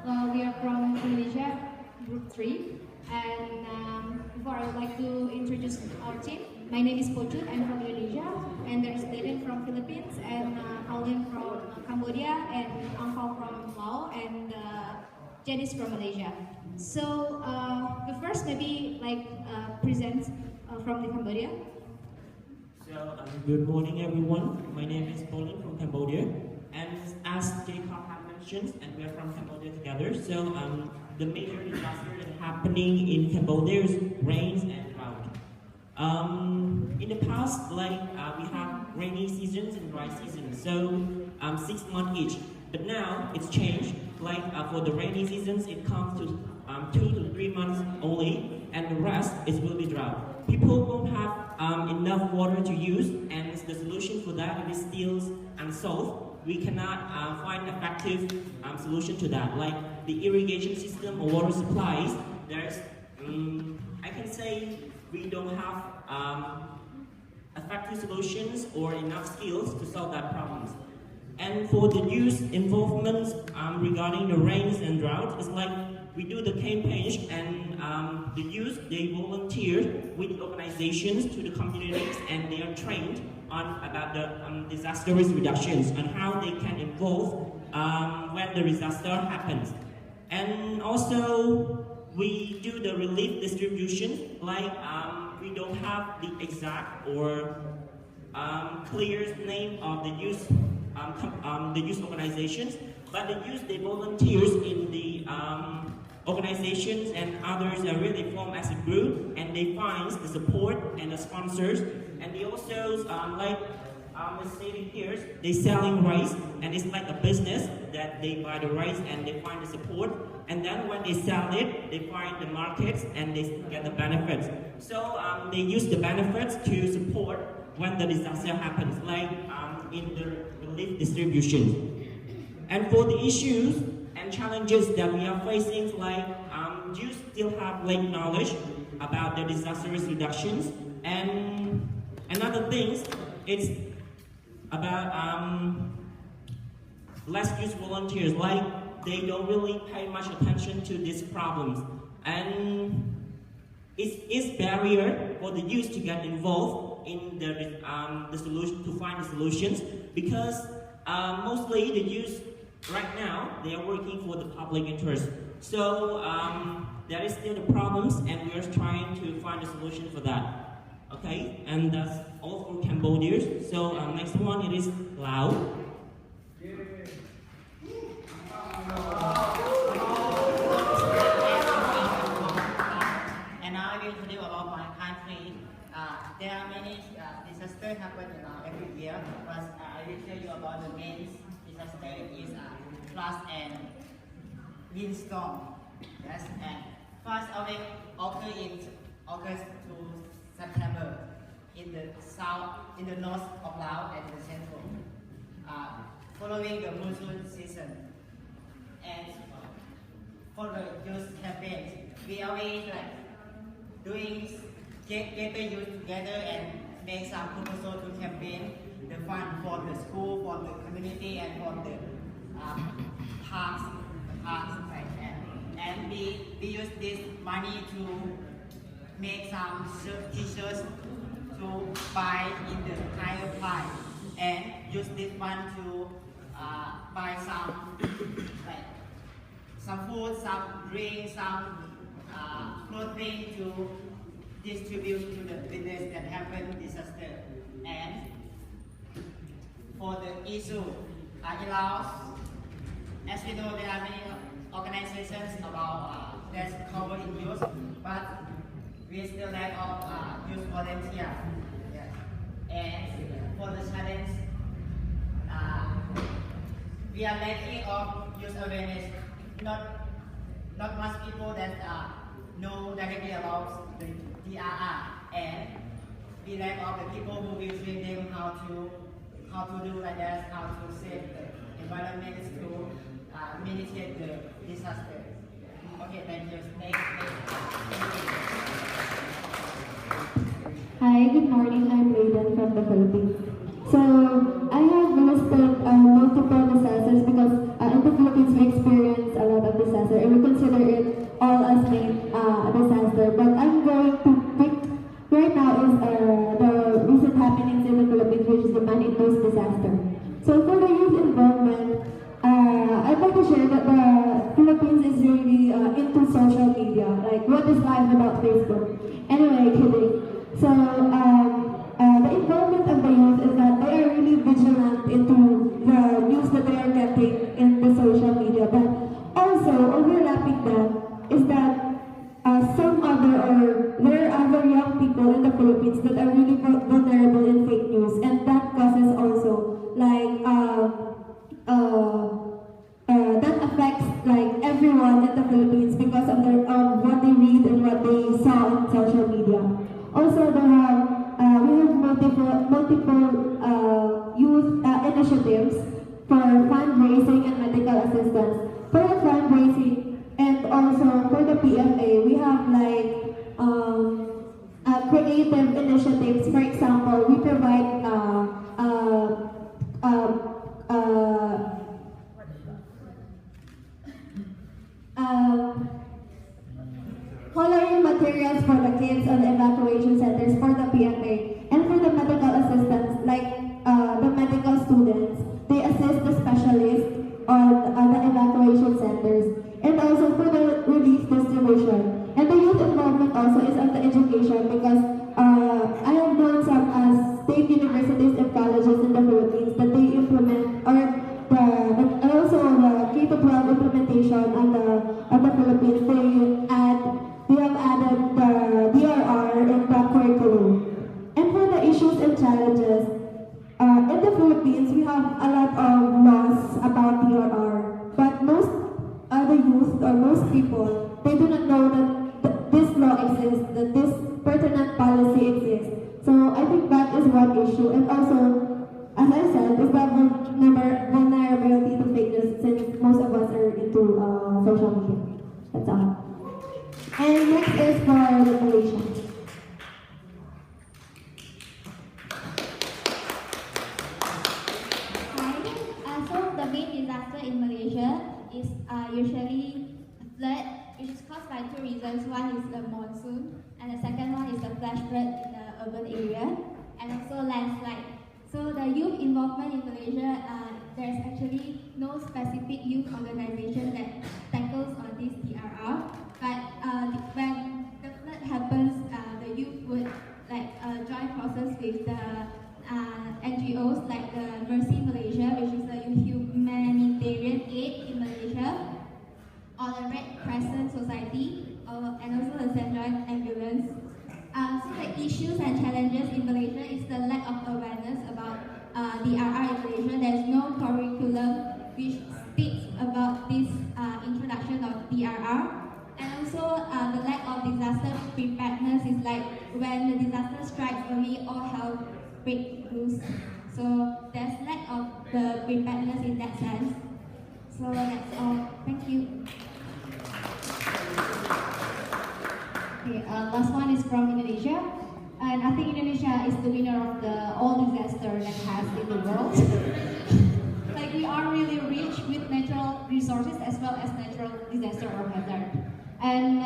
We are from Indonesia, Group 3. And before I would like to introduce our team. My name is Pochut, I'm from Indonesia. And there's Deden from Philippines, and Alden from Cambodia, and Angkau from Laos, and Janice from Malaysia. So the first maybe present from the Cambodia. So good morning everyone. My name is Pauline from Cambodia, and as Jacob had mentioned, and we are from Cambodia together. So the major disaster that is happening in Cambodia is rains and drought. In the past, we have rainy seasons and dry seasons, so 6 months each. But now it's changed. For the rainy seasons, it comes to 2 to 3 months only, and the rest will be drought. People won't have enough water to use, and the solution for that is still unsolved. We cannot find effective solution to that. Like the irrigation system or water supplies, there's I can say we don't have effective solutions or enough skills to solve that problems. And for the youth involvement regarding the rains and drought, it's like we do the campaigns, and the youth, they volunteer with organizations to the communities, and they are trained on about the disaster risk reductions and how they can involve when the disaster happens. And also we do the relief distribution, we don't have the exact or clear name of the youth organizations, but the youth, they volunteers in the organizations, and others are really formed as a group, and they find the support and the sponsors, and they also as stated here, they selling rice, and it's like a business that they buy the rice and they find the support, and then when they sell it, they find the markets and they get the benefits. So they use the benefits to support when the disaster happens, in the relief distribution. And for the issues and challenges that we are facing, you still have knowledge about the disaster risk reductions, and another things, it's about less youth volunteers, they don't really pay much attention to these problems, and it's barrier for the youth to get involved in the solution, to find the solutions, because mostly the youth right now, they are working for the public interest. So there is still the problems, and we are trying to find a solution for that. Okay, and that's all for Cambodia. So next one, it is Laos. And now I will tell you about my country. There are many disasters happen every year, but I will tell you about the main disaster is flood and windstorm. Yes, and first occur in August to September in the south, in the north of Laos and the central, following the monsoon season. And for the youth campaigns, we always doing get the youth together and make some proposal to campaign the fund for the school, for the community, and for the parks, like that. And we use this money to make some t-shirts to buy in the higher price, and use this fund to buy some food, some drink, some clothing to distribute to the business that happened disaster. And for the issue in Laos, as we know, there are many organizations about that's covered in youth, but we still lack of youth volunteer. Yeah. And for the challenge, we are lacking of youth awareness. Not much people that know directly about the DRR, and we lack of the people who will train them how to do like that, how to save the environment, to mitigate the disaster. Okay, thank you. Hi, good morning. I'm Aiden from the Philippines. So I have listed multiple disasters because in the Philippines we experience a lot of disasters. that the Philippines is really into social media. Like, what is life without Facebook? Anyway, kidding. So, the involvement of the youth is that they are really vigilant into the news that they are getting in the social media. But also, overlapping that is that there are other young people in the Philippines that are really vulnerable in fake news, and that causes also like that affects like everyone in the Philippines because of what they read and what they saw on social media. Also, we have multiple youth initiatives for fundraising and medical assistance. For the fundraising and also for the PFA, we have like creative initiatives. For example, we provide coloring materials for the kids on the evacuation centers for the PFA, and for the medical assistants, like the medical students, they assist the specialists on the evacuation centers, and also for the relief distribution. And the youth involvement also is on the education because I have known some state universities and colleges in the Philippines that they implement and also the K-12 implementation on the Philippines. They have added the DRR in the curriculum. And for the issues and challenges, in the Philippines we have a lot of laws about DRR, but most the youth or most people, they do not know that this law exists, that this pertinent policy exists. So I think that is one issue. And also, as I said, is the vulnerability to fake news, since most of us are into social media. That's all. And next is for the Malaysia. Hi. So the main disaster in Malaysia is usually flood, which is caused by two reasons. One is the monsoon, and the second one is the flash flood in the urban area, and also landslide. So the youth involvement in Malaysia, there's actually no specific youth organization that tackles on this DRR. But when the flood happens, the youth would join forces with the NGOs like the Mercy Malaysia, which is a humanitarian aid in Malaysia, or the Red Crescent Society, and also the St. John Ambulance. So the issues and challenges in Malaysia is the lack of awareness about DRR in Malaysia. There is no curriculum which speaks about this introduction of DRR. And also the lack of disaster preparedness is like when the disaster strikes, early all hell breaks loose. So there's lack of the preparedness in that sense. So that's all. Thank you. Okay, last one is from Indonesia, and I think Indonesia is the winner of all disaster that has in the world. Like, we are really rich with natural resources as well as natural disaster or hazard. And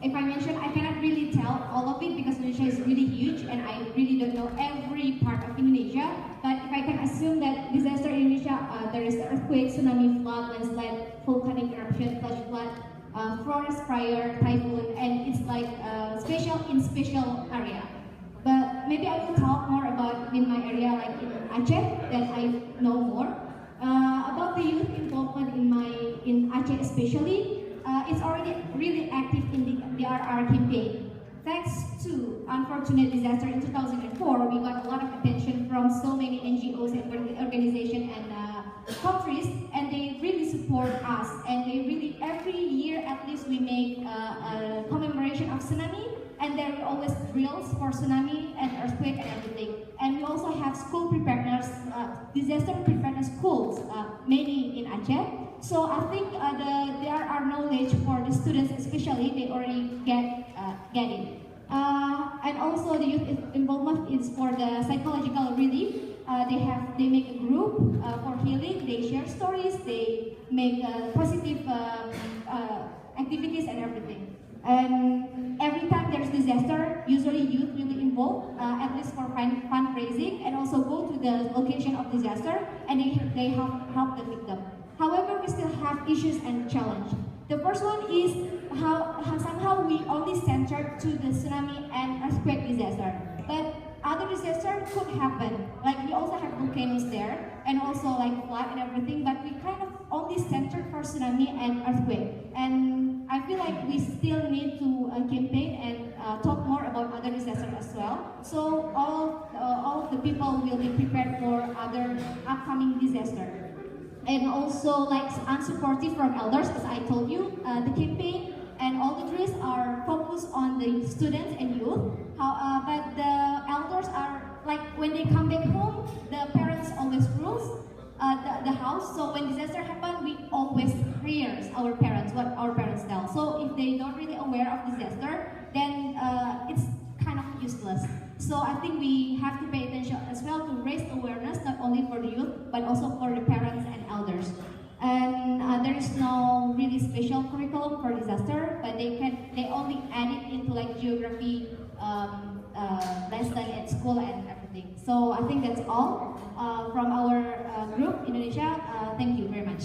if I mention, I cannot really tell all of it because Indonesia is really huge and I really don't know every part of Indonesia. But if I can assume that disaster in Indonesia, there is earthquake, tsunami, flood, landslide, volcanic eruption, flash flood, forest fire, typhoon, and it's like special area. But maybe I will talk more about in my area, like in Aceh, that I know more about the youth involvement in Aceh especially. It's already really active in the DRR campaign. Thanks to unfortunate disaster in 2004, we got a lot of attention from so many NGOs and organizations and countries, and they really support us. And they really, every year at least, we make a commemoration of tsunami, and there are always drills for tsunami and earthquake and everything. And we also have school preparedness, disaster preparedness schools, mainly in Aceh. So I think there are knowledge for the students, especially they already get it. And also the youth involvement is for the psychological relief. They make a group for healing. They share stories. They make positive activities and everything. And every time there's disaster, usually youth really involved, at least for fundraising, and also go to the location of disaster and they help the victim. However, we still have issues and challenge. The first one is how somehow we only centered to the tsunami and earthquake disaster, but other disaster could happen. Like we also have volcanoes there, and also like flood and everything, but we kind of only centered for tsunami and earthquake. And I feel like we still need to campaign and talk more about other disasters as well. So all of the people will be prepared for other upcoming disaster. And also like unsupportive from elders, as I told you, the campaign and all the drills are focused on the students and youth. But the elders are like when they come back home, the parents always rules the house. So when disaster happen, we always hear our parents, what our parents tell. So if they not really aware of disaster, then it's kind of useless. So I think we have to pay attention as well to raise awareness, not only for the youth, but also for the parents and elders. And there is no really special curriculum for disaster, but they only add it into like geography lesson at school and everything. So I think that's all from our group, Indonesia. Thank you very much.